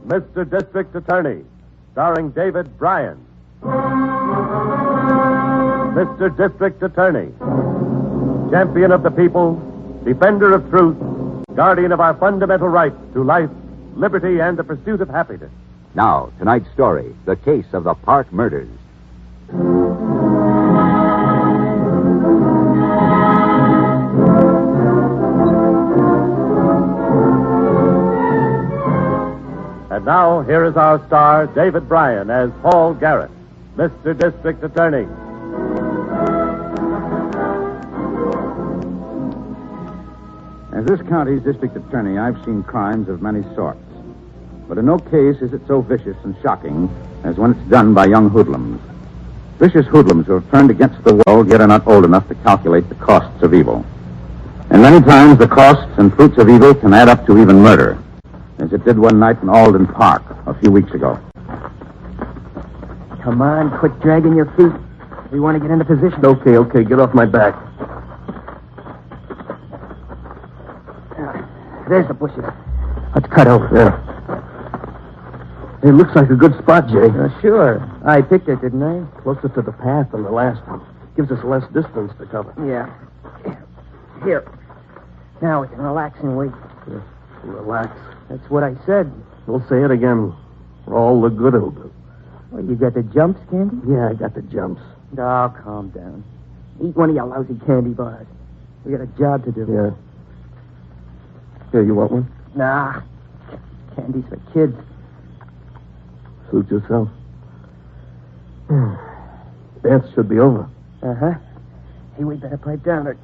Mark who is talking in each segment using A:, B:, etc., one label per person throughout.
A: Mr. District Attorney, starring David Bryan. Mr. District Attorney, champion of the people, defender of truth, guardian of our fundamental rights to life, liberty, and the pursuit of happiness.
B: Now, tonight's story, the case of the Park murders.
A: And now, here is our star, David Bryan, as Paul Garrett, Mr. District Attorney.
C: As this county's district attorney, I've seen crimes of many sorts. But in no case is it so vicious and shocking as when it's done by young hoodlums. Vicious hoodlums who have turned against the world yet are not old enough to calculate the costs of evil. And many times the costs and fruits of evil can add up to even murder, as it did one night in Alden Park a few weeks ago.
D: Come on, quit dragging your feet. We want to get into position.
A: Okay, get off my back.
D: There's the bushes. Let's cut over.
A: Yeah. It looks like a good spot, Jay.
D: Sure. I picked it, didn't I?
A: Closer to the path than the last one. Gives us less distance to cover.
D: Yeah. Here. Now we can relax and wait.
A: Yeah. Relax.
D: That's what I said.
A: We'll say it again. For all the good it'll do.
D: Well, you got the jumps, Candy?
A: Yeah, I got the jumps.
D: Oh, calm down. Eat one of your lousy candy bars. We got a job to do.
A: Yeah. Here, you want one?
D: Nah. Candy's for kids.
A: Suit yourself. Dance should be over.
D: Uh-huh. Hey, we better pipe down or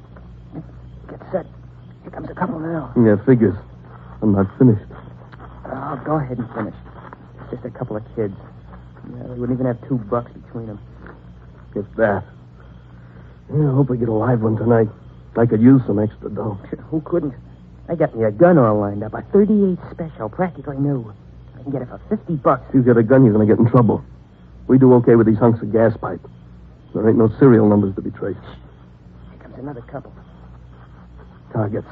D: get set. Here comes a couple now.
A: Yeah, figures. I'm not finished.
D: Oh, go ahead and finish. It's just a couple of kids. Yeah, they wouldn't even have $2 between them.
A: If that. Yeah, I hope we get a live one tonight. I could use some extra dough.
D: Who couldn't? I got me a gun all lined up. A .38 special, practically new. I can get it for $50.
A: If you get a gun, you're going to get in trouble. We do okay with these hunks of gas pipe. There ain't no serial numbers to be traced.
D: Here comes another couple.
A: Targets.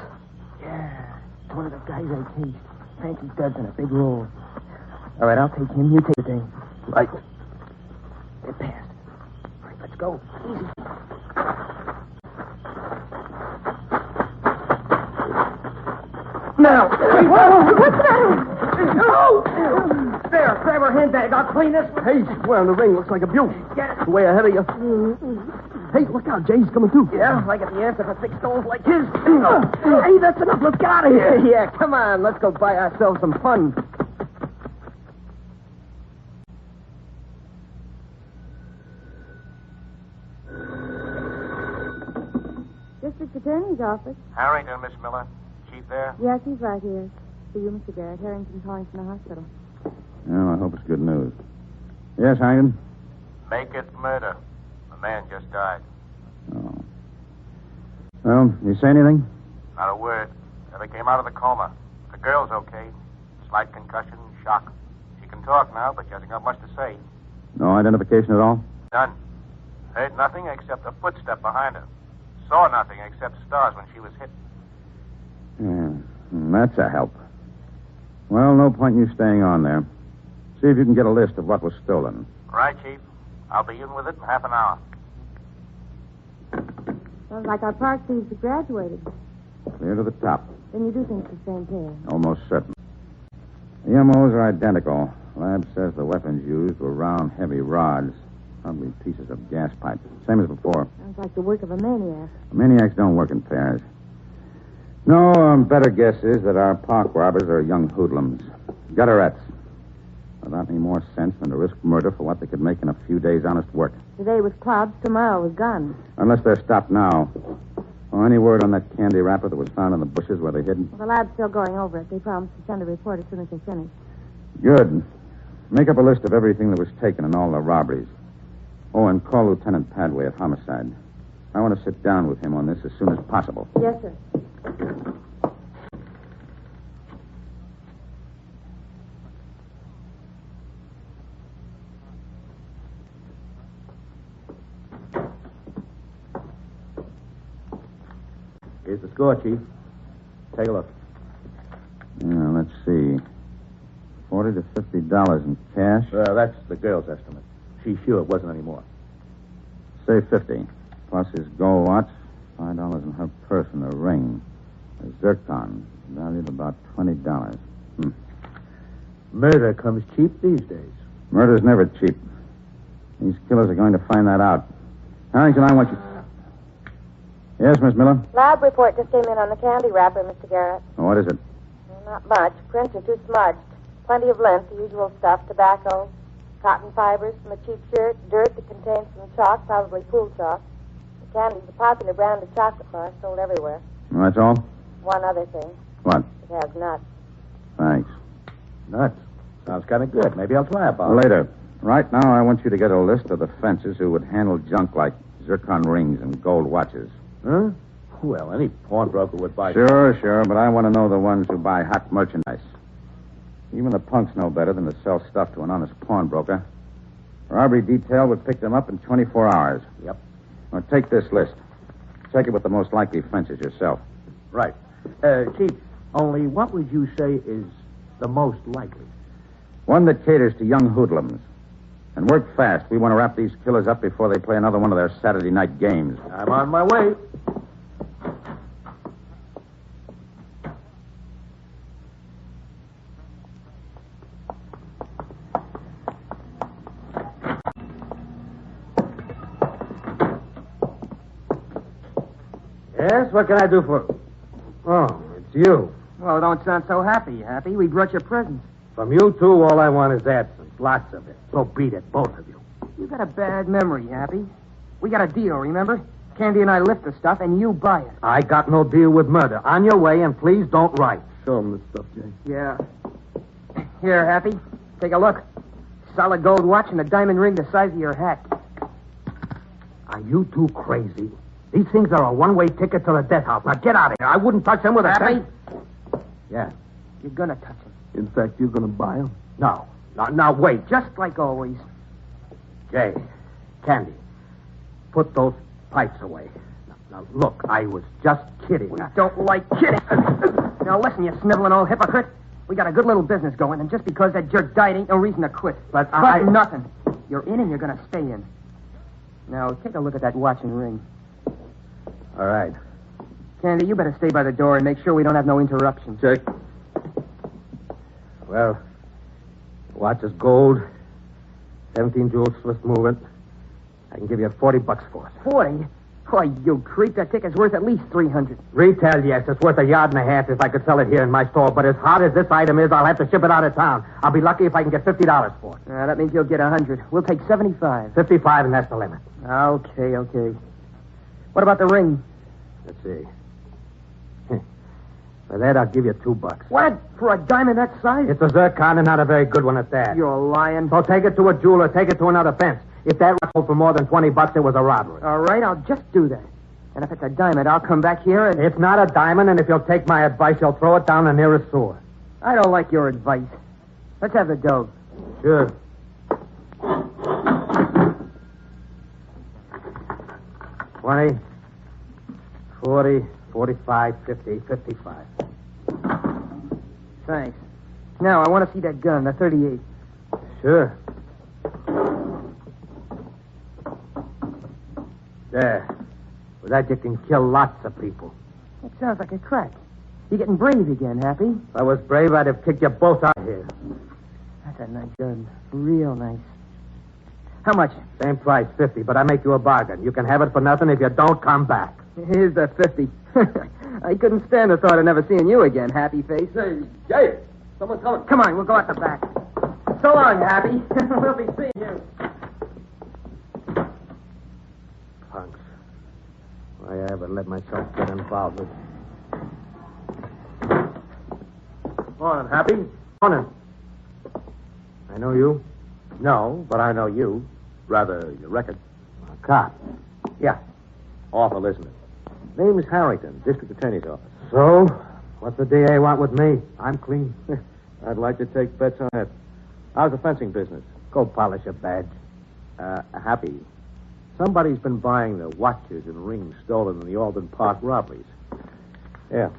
D: Yeah, it's one of the guys I chased. Frankie Dudd's in a big roll. All right, I'll take him. You take the thing.
A: Right.
D: They're past. All right, let's go. Easy. Now.
E: What's the matter?
D: Oh! There, grab her handbag. I'll clean this one.
A: Hey, square in the ring. Looks like a beaut.
D: Get it.
A: Way ahead of you. Hey, look out. Jay's coming too.
D: Yeah, I got the answer for 6 stones like his. Hey, that's enough. Let's get out of here. Yeah, come on. Let's go buy ourselves some fun.
E: District Attorney's office.
F: Harrington, Miss Miller. Chief there?
E: Yes, he's right here. For you, Mr. Garrett. Harrington calling from the hospital.
C: Well, I hope it's good news. Yes, Harrington?
F: Make it murder. The man just died.
C: Oh. Well, you say anything?
F: Not a word. Never came out of the coma. The girl's okay. Slight concussion, shock. She can talk now, but she hasn't got much to say.
C: No identification at all?
F: None. Heard nothing except a footstep behind her. Saw nothing except stars when she was hit.
C: Yeah, that's a help. Well, no point in you staying on there. See if you can get a list of what was stolen.
F: Right, Chief. I'll be in with it in half an hour.
E: Sounds like our park thieves have graduated.
C: Clear to the top.
E: Then you do think it's the same pair.
C: Almost certain. The MOs are identical. Lab says the weapons used were round, heavy rods. Probably pieces of gas pipe. Same as before.
E: Sounds like the work of a maniac.
C: Maniacs don't work in pairs. No, better guess is that our park robbers are young hoodlums. Gutterettes. Without any more sense than to risk murder for what they could make in a few days' honest work.
E: Today was clubs, tomorrow was guns.
C: Unless they're stopped now. Or any word on that candy wrapper that was found in the bushes where they hid?
E: Well, the lab's still going over it. They promised to send a report as soon as they finish.
C: Good. Make up a list of everything that was taken and all the robberies. Oh, and call Lieutenant Padway at Homicide. I want to sit down with him on this as soon as possible.
E: Yes, sir.
A: Here's the score, Chief. Take a look.
C: Yeah, let's see. $40 to $50 in cash.
A: That's the girl's estimate. She's sure it wasn't any more.
C: Say 50. Plus his gold watch, $5 in her purse and a ring. A zircon, valued about $20.
A: Murder comes cheap these days.
C: Murder's never cheap. These killers are going to find that out. Harrington, I want you... Yes, Miss Miller?
E: Lab report just came in on the candy wrapper, Mr. Garrett.
C: What is it?
E: Not much. Prints are too smudged. Plenty of lint, the usual stuff, tobacco, cotton fibers from a cheap shirt, dirt that contains some chalk, probably pool chalk. The candy's a popular brand of chocolate bar sold everywhere.
C: Well, that's all?
E: One other thing.
C: What?
E: It has nuts.
C: Thanks.
A: Nuts. Sounds kind of good. Maybe I'll try a bar.
C: Later. Right now, I want you to get a list of the fences who would handle junk like zircon rings and gold watches.
A: Huh? Well, any pawnbroker would buy...
C: Sure, but I want to know the ones who buy hot merchandise. Even the punks know better than to sell stuff to an honest pawnbroker. Robbery detail would pick them up in 24 hours.
A: Yep.
C: Now, take this list. Check it with the most likely fences yourself.
A: Right. Chief, only what would you say is the most likely?
C: One that caters to young hoodlums. And work fast. We want to wrap these killers up before they play another one of their Saturday night games.
A: I'm on my way. Yes, what can I do for... Oh, it's you.
D: Well, don't sound so happy, Happy. We brought your presents.
A: From you two, all I want is absence. Lots of it. So beat it, both of you.
D: You got a bad memory, Happy. We got a deal, remember? Candy and I lift the stuff, and you buy it.
A: I got no deal with murder. On your way, and please don't write. Show him the stuff, Jay.
D: Yeah. Here, Happy. Take a look. Solid gold watch and a diamond ring the size of your hat.
A: Are you two crazy? These things are a one-way ticket to the death house. Now get out of here. I wouldn't touch them with a
D: Happy?
A: pen. Yeah.
D: You're gonna touch them.
A: In fact, you're going to buy them? No. Now, wait.
D: Just like always.
A: Jay, Candy, put those pipes away. Now, look, I was just kidding.
D: We don't like kidding. Now, listen, you sniveling old hypocrite. We got a good little business going, and just because that jerk died ain't no reason to quit.
A: But
D: nothing. You're in, and you're going to stay in. Now, take a look at that watch and ring.
A: All right.
D: Candy, you better stay by the door and make sure we don't have no interruptions.
A: Check. Well, watch is gold, 17 jewels, swift movement. I can give you $40 for it.
D: 40? Boy, you creep. That ticket's worth at least $300.
A: Retail, yes. It's worth $1.5 yards if I could sell it here in my store. But as hard as this item is, I'll have to ship it out of town. I'll be lucky if I can get $50 for it.
D: That means you'll get 100. We'll take 75.
A: 55, and that's the limit.
D: Okay. What about the ring?
A: Let's see. For that, I'll give you $2.
D: What? For a diamond that size?
A: It's a zircon and not a very good one at that.
D: You're lying.
A: So take it to a jeweler, take it to another fence. If that sold for more than $20, it was a robbery.
D: All right, I'll just do that. And if it's a diamond, I'll come back here and...
A: It's not a diamond, and if you'll take my advice, you'll throw it down the nearest sewer.
D: I don't like your advice. Let's have the dough.
A: Sure. $20, $40, $45, $50, $55.
D: Thanks. Now, I want to see that gun, the .38.
A: Sure. There. With that, you can kill lots of people.
D: That sounds like a crack. You're getting brave again, Happy.
A: If I was brave, I'd have kicked you both out here.
D: That's a nice gun. Real nice. How much?
A: Same price, 50, but I make you a bargain. You can have it for nothing if you don't come back.
D: Here's the 50. I couldn't stand the thought of never seeing you again, Happy Face.
A: Hey, Jay, someone's coming.
D: Come on, we'll go out the back. So long, Happy. We'll be seeing you.
A: Punks. Why I ever let myself get involved with... Morning, Happy. Morning. I know you? No, but I know you. Rather, your record. A cop. Yeah. Awful, isn't it? Name's Harrington, District Attorney's Office. So, what's the DA want with me? I'm clean. I'd like to take bets on that. How's the fencing business? Go polish a badge. Happy. Somebody's been buying the watches and rings stolen in the Alden Park robberies. Yeah.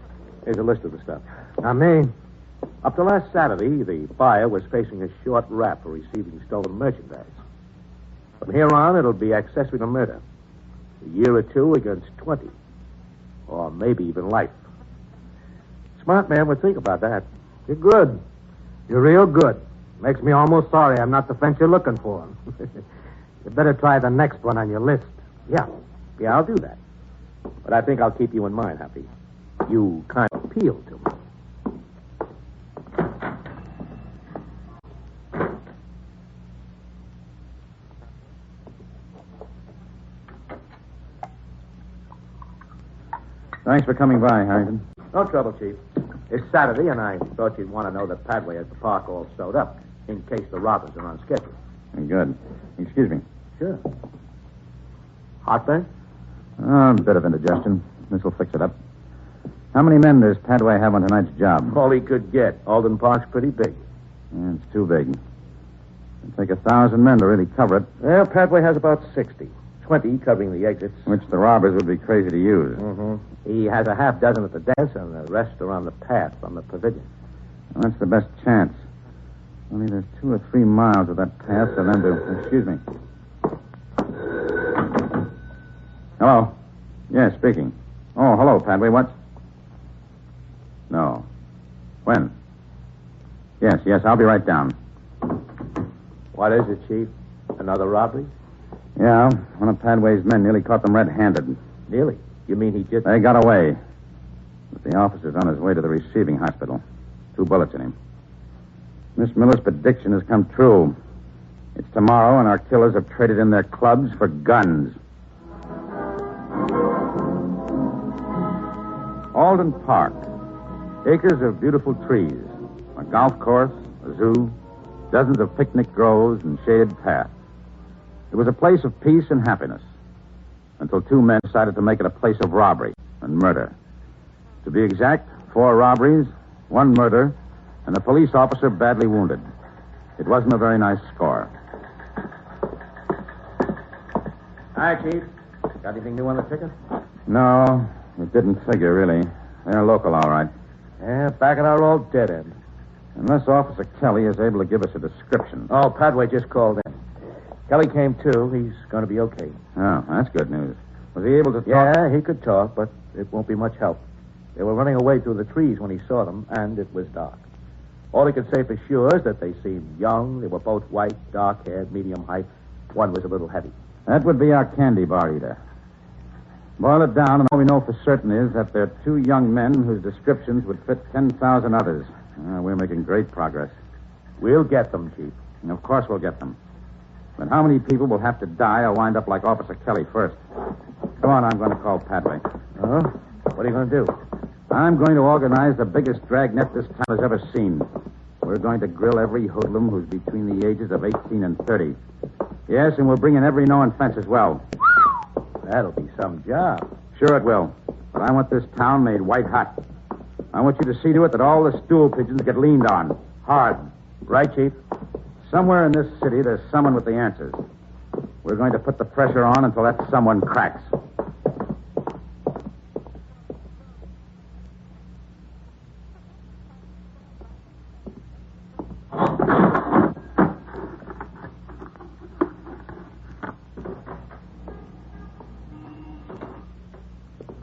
A: Here's a list of the stuff. Not me. Up to last Saturday, the buyer was facing a short rap for receiving stolen merchandise. From here on, it'll be accessory to murder. A year or two against 20. Or maybe even life. Smart man would think about that.
G: You're good. You're real good. Makes me almost sorry I'm not the fence you're looking for. You better try the next one on your list.
A: Yeah, I'll do that. But I think I'll keep you in mind, Happy. You kind of appeal to me.
C: Thanks for coming by, Harrington.
A: No trouble, Chief. It's Saturday, and I thought you'd want to know that Padway has the park all sewed up, in case the robbers are on schedule.
C: Good. Excuse me.
A: Sure. Heartburn?
C: A bit of indigestion. This'll fix it up. How many men does Padway have on tonight's job?
A: All he could get. Alden Park's pretty big.
C: Yeah, it's too big. It'd take 1,000 men to really cover it.
A: Well, Padway has about 60. 20 covering the exits.
C: Which the robbers would be crazy to use.
A: Mm-hmm. He has a half dozen at the dance and the rest are on the path from the pavilion.
C: Well, that's the best chance. Only there's 2 or 3 miles of that path for them to... Excuse me. Hello? Yes, speaking. Oh, hello, Padway. What? No. When? Yes, I'll be right down.
A: What is it, Chief? Another robbery?
C: Yeah, one of Padway's men nearly caught them red-handed.
A: Nearly? You mean he just...
C: They got away. But the officer's on his way to the receiving hospital. 2 bullets in him. Miss Miller's prediction has come true. It's tomorrow, and our killers have traded in their clubs for guns. Alden Park. Acres of beautiful trees. A golf course, a zoo, dozens of picnic groves and shaded paths. It was a place of peace and happiness. Until 2 men decided to make it a place of robbery and murder. To be exact, 4 robberies, 1 murder, and a police officer badly wounded. It wasn't a very nice score.
A: Hi, Chief. Got anything new on the ticket?
C: No, it didn't figure, really. They're local, all right.
A: Yeah, back at our old dead end.
C: Unless Officer Kelly is able to give us a description.
A: Oh, Padway just called in. Kelly came too. He's going to be okay.
C: Oh, that's good news. Was he able to talk?
A: Yeah, he could talk, but it won't be much help. They were running away through the trees when he saw them, and it was dark. All he could say for sure is that they seemed young. They were both white, dark-haired, medium height. One was a little heavy.
C: That would be our candy bar eater. Boil it down, and all we know for certain is that they're 2 young men whose descriptions would fit 10,000 others. We're making great progress.
A: We'll get them, Chief.
C: And of course we'll get them. But how many people will have to die or wind up like Officer Kelly first? Come on, I'm going to call Padway.
A: Oh? What are you going to do?
C: I'm going to organize the biggest dragnet this town has ever seen. We're going to grill every hoodlum who's between the ages of 18 and 30. Yes, and we'll bring in every known fence as well.
A: That'll be some job.
C: Sure it will. But I want this town made white hot. I want you to see to it that all the stool pigeons get leaned on. Hard.
A: Right, Chief?
C: Somewhere in this city, there's someone with the answers. We're going to put the pressure on until that someone cracks.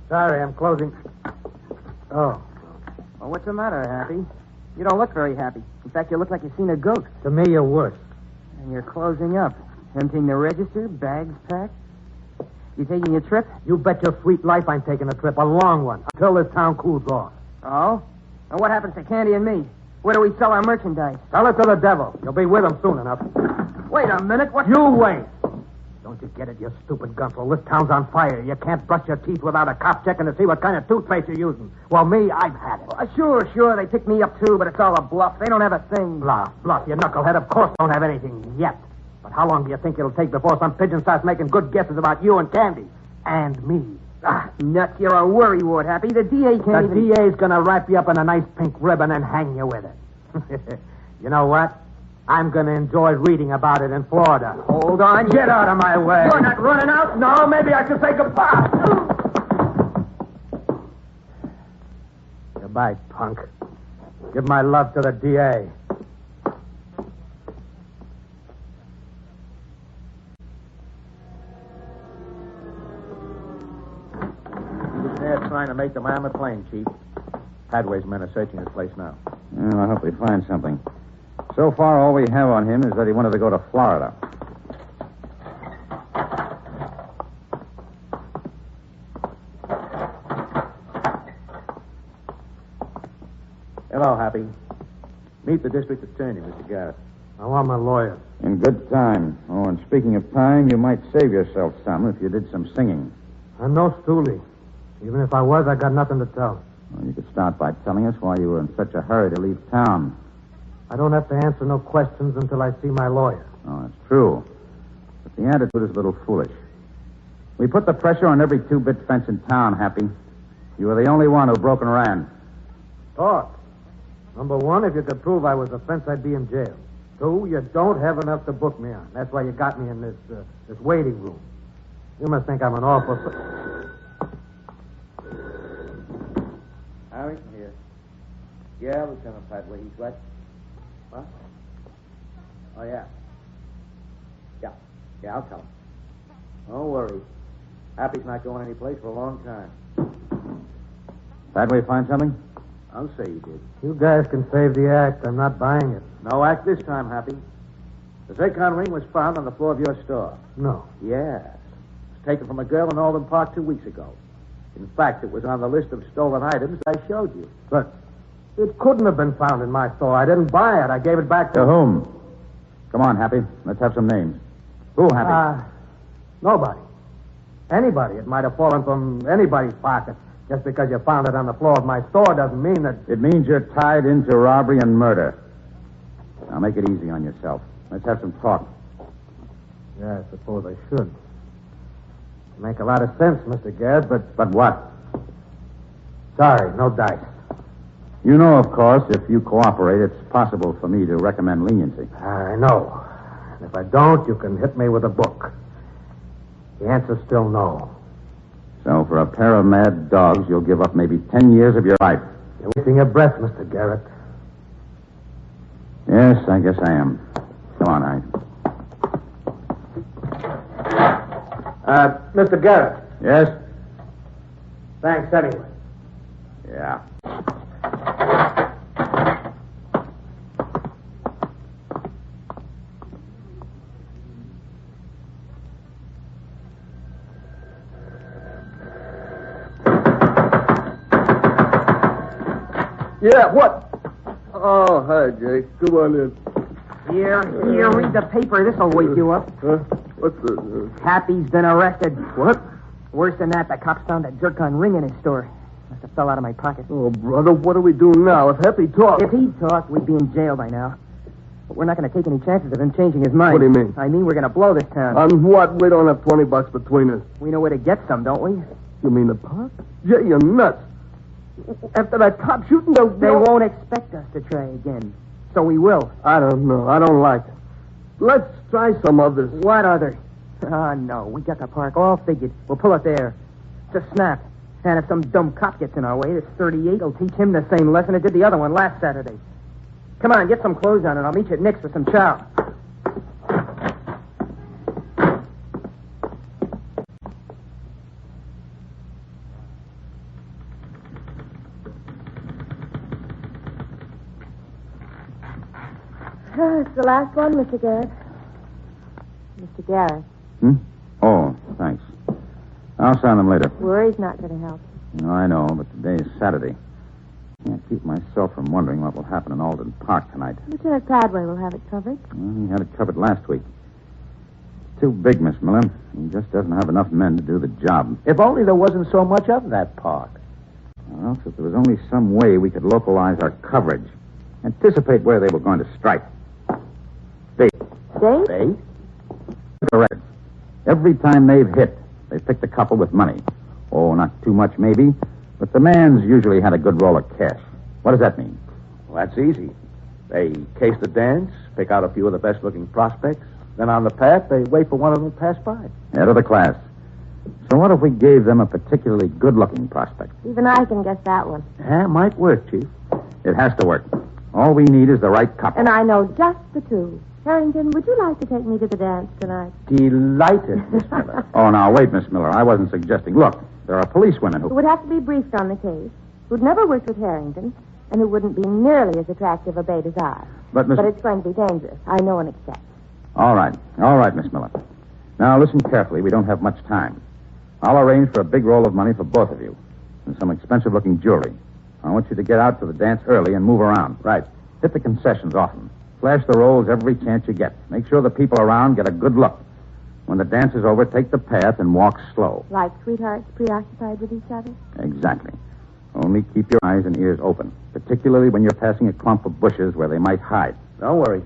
G: Sorry, I'm closing. Oh.
D: Well, what's the matter, Happy? You don't look very happy. In fact, you look like you've seen a ghost.
G: To me, you're worse.
D: And you're closing up. Emptying the register, bags packed. You taking a trip?
G: You bet your sweet life I'm taking a trip, a long one, until this town cools off.
D: Oh? And what happens to Candy and me? Where do we sell our merchandise?
G: Tell it to the devil. You'll be with him soon enough.
D: Wait a minute, what?
G: You wait. Don't you get it, you stupid gunsel? This town's on fire. You can't brush your teeth without a cop checking to see what kind of toothpaste you're using. Well, me, I've had it.
D: Sure. They picked me up, too, but it's all a bluff. They don't have a thing.
G: Bluff, you knucklehead. Of course don't have anything yet. But how long do you think it'll take before some pigeon starts making good guesses about you and Candy? And me.
D: Nuts, you're a worrywart, Happy. The DA can't
G: The DA's gonna wrap you up in a nice pink ribbon and hang you with it. You know what? I'm going to enjoy reading about it in Florida.
D: Hold on.
G: Get out of my way.
D: You're not running out?
G: No, maybe I should say goodbye. Goodbye, punk. Give my love to the DA.
A: They're trying to make the man McLean, Chief. Padway's men are searching his place now.
C: Well, I hope we find something. So far, all we have on him is that he wanted to go to Florida.
A: Hello, Happy. Meet the district attorney, Mr. Garrett.
G: I want my lawyer.
C: In good time. Oh, and speaking of time, you might save yourself some if you did some singing.
G: I'm no stoolie. Even if I was, I got nothing to tell.
C: Well, you could start by telling us why you were in such a hurry to leave town.
G: I don't have to answer no questions until I see my lawyer.
C: Oh, that's true. But the attitude is a little foolish. We put the pressure on every two-bit fence in town, Happy. You were the only one who broke and ran.
G: Talk. Number one, if you could prove I was a fence, I'd be in jail. Two, you don't have enough to book me on. That's why you got me in this waiting room. You must think I'm an awful...
A: Harry, here. Yeah, Lieutenant Padway, he's right. What? Oh, yeah. Yeah, I'll tell him. Don't worry. Happy's not going anyplace for a long time.
C: Padway find something?
A: I'll say you did.
G: You guys can save the act. I'm not buying it.
A: No act this time, Happy. The Zircon ring was found on the floor of your store.
G: No.
A: Yes. It was taken from a girl in Alden Park 2 weeks ago. In fact, it was on the list of stolen items I showed you.
G: But it couldn't have been found in my store. I didn't buy it. I gave it back to...
C: To whom? Come on, Happy. Let's have some names. Who, Happy?
G: Nobody. Anybody. It might have fallen from anybody's pocket. Just because you found it on the floor of my store doesn't mean that...
C: It means you're tied into robbery and murder. Now, make it easy on yourself. Let's have some talk.
G: Yeah, I suppose I should. Make a lot of sense, Mr. Garrett, but...
C: But what?
G: Sorry, no dice.
C: You know, of course, if you cooperate, it's possible for me to recommend leniency.
G: I know. And if I don't, you can hit me with a book. The answer's still no.
C: So for a pair of mad dogs, you'll give up maybe 10 years of your life.
G: You're wasting your breath, Mr. Garrett.
C: Yes, I guess I am. Come on,
G: Mr. Garrett.
C: Yes?
G: Thanks anyway.
C: Yeah.
D: Yeah, what? Oh, hi, Jake. Come on in.
H: Here, read the paper. This'll wake you up.
D: Huh? What's the...
H: Happy's been arrested.
D: What?
H: Worse than that, the cops found a Zircon ring in his store. Must have fell out of my pocket.
D: Oh, brother, what do we do now? If Happy talks...
H: If he'd talked, we'd be in jail by now. But we're not going to take any chances of him changing his mind.
D: What do you mean?
H: I mean, we're going to blow this town.
D: On what? We don't have $20 between us.
H: We know where to get some, don't we?
D: You mean the park? Jay, you're nuts. After that cop shooting,
H: They won't expect us to try again. So we will.
D: I don't know. I don't like it. Let's try some others.
H: What other? Ah, no. We got the park all figured. We'll pull it there. It's a snap. And if some dumb cop gets in our way, this 38 will teach him the same lesson it did the other one last Saturday. Come on, get some clothes on, and I'll meet you at Nick's for some chow.
E: It's the last one, Mr. Garrett. Mr. Garrett.
C: Oh, thanks. I'll sign them later.
E: Worry's not going to help.
C: No, I know, but today is Saturday. Can't keep myself from wondering what will happen in Alden Park tonight.
E: Lieutenant Padway will have it covered.
C: Well, he had it covered last week. It's too big, Miss Miller. He just doesn't have enough men to do the job.
A: If only there wasn't so much of that park.
C: Well, if there was only some way we could localize our coverage, anticipate where they were going to strike.
E: Date?
A: Bait?
C: Correct. Every time they've hit, they've picked a couple with money. Oh, not too much, maybe, but the man's usually had a good roll of cash. What does that mean?
A: Well, that's easy. They case the dance, pick out a few of the best-looking prospects. Then on the path, they wait for one of them to pass by.
C: Head of the class. So what if we gave them a particularly good-looking prospect?
E: Even I can guess that one.
A: Yeah, might work, Chief.
C: It has to work. All we need is the right couple.
E: And I know just the two. Harrington, would you like to take me to the dance tonight?
A: Delighted, Miss Miller.
C: Oh, now, wait, Miss Miller. I wasn't suggesting. Look, there are policewomen
E: Who
C: who...
E: would have to be briefed on the case, who'd never worked with Harrington, and who wouldn't be nearly as attractive a bait as I.
C: But, Miss...
E: But it's going to be dangerous. I know and accept.
C: All right, Miss Miller. Now, listen carefully. We don't have much time. I'll arrange for a big roll of money for both of you and some expensive-looking jewelry. I want you to get out to the dance early and move around.
A: Right.
C: Hit the concessions often. Flash the rolls every chance you get. Make sure the people around get a good look. When the dance is over, take the path and walk slow.
E: Like sweethearts preoccupied with each other?
C: Exactly. Only keep your eyes and ears open, particularly when you're passing a clump of bushes where they might hide.
A: Don't worry.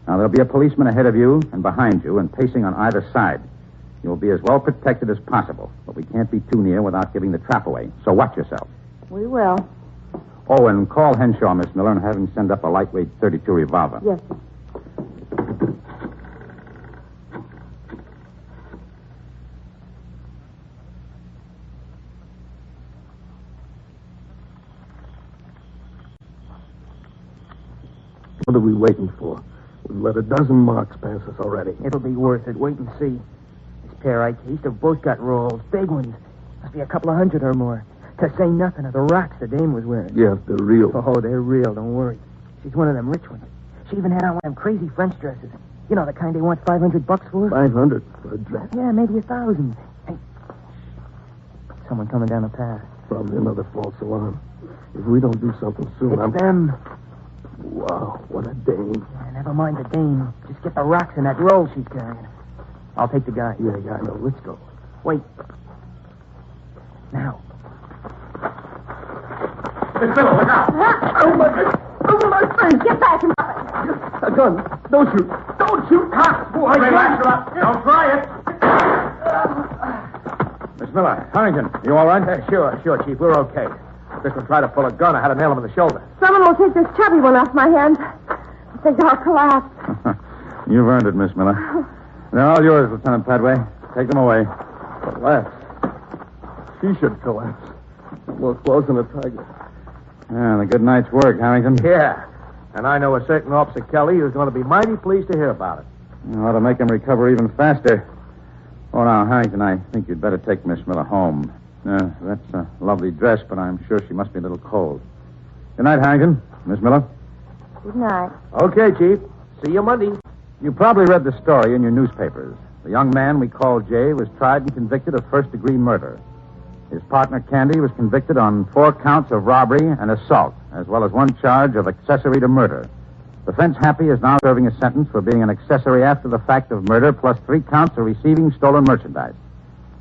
C: Now, there'll be a policeman ahead of you and behind you and pacing on either side. You'll be as well protected as possible, but we can't be too near without giving the trap away. So watch yourself.
E: We will.
C: Oh, and call Henshaw, Miss Miller, and have him send up a lightweight .32 revolver.
E: Yes, sir.
I: What are we waiting for? We've let a dozen marks pass us already.
H: It'll be worth it. Wait and see. This pair I cased have both got rolls. Big ones. Must be a couple of hundred or more. To say nothing of the rocks the dame was wearing.
I: Yeah, they're real.
H: Oh, they're real. Don't worry. She's one of them rich ones. She even had on one of them crazy French dresses. You know, the kind they want $500 for?
I: 500 for a dress.
H: Yeah, maybe 1,000. Hey. Someone coming down the path.
I: Probably another false alarm. If we don't do something soon,
H: It's them.
I: Wow, what a dame.
H: Yeah, never mind the dame. Just get the rocks in that roll she's carrying. I'll take the guy.
I: Yeah, I know. Let's go.
H: Wait. Now.
A: Miss Miller, look out.
I: Over my face!
E: Get back and drop it.
I: A gun. Don't shoot. Don't shoot. Cops, boy.
A: Relax, don't try it.
C: Miss Miller, Harrington, you all right?
A: Sure, Chief. We're okay. If this one tried to pull a gun, I had to nail him in the shoulder.
E: Someone will take this chubby one off my hands. I think I'll collapse.
C: You've earned it, Miss Miller. They're all yours, Lieutenant Padway. Take them away.
I: Collapse. She should collapse. More clothes than a tiger.
C: Yeah, the good night's work, Harrington.
A: Yeah. And I know a certain Officer Kelly who's going to be mighty pleased to hear about it.
C: You ought to make him recover even faster. Oh, now, Harrington, I think you'd better take Miss Miller home. That's a lovely dress, but I'm sure she must be a little cold. Good night, Harrington. Miss Miller?
E: Good night.
A: Okay, Chief. See you Monday.
C: You probably read the story in your newspapers. The young man we call Jay was tried and convicted of first-degree murder. His partner, Candy, was convicted on 4 counts of robbery and assault, as well as 1 charge of accessory to murder. The fence Happy is now serving a sentence for being an accessory after the fact of murder, plus 3 counts of receiving stolen merchandise.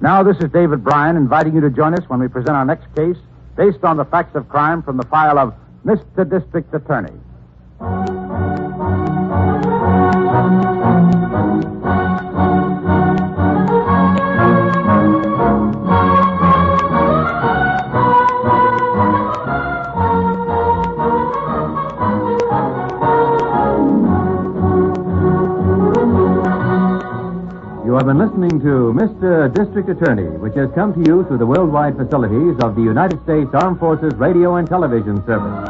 C: Now, this is David Bryan inviting you to join us when we present our next case based on the facts of crime from the file of Mr. District Attorney.
J: You have been listening to Mr. District Attorney, which has come to you through the worldwide facilities of the United States Armed Forces Radio and Television Service.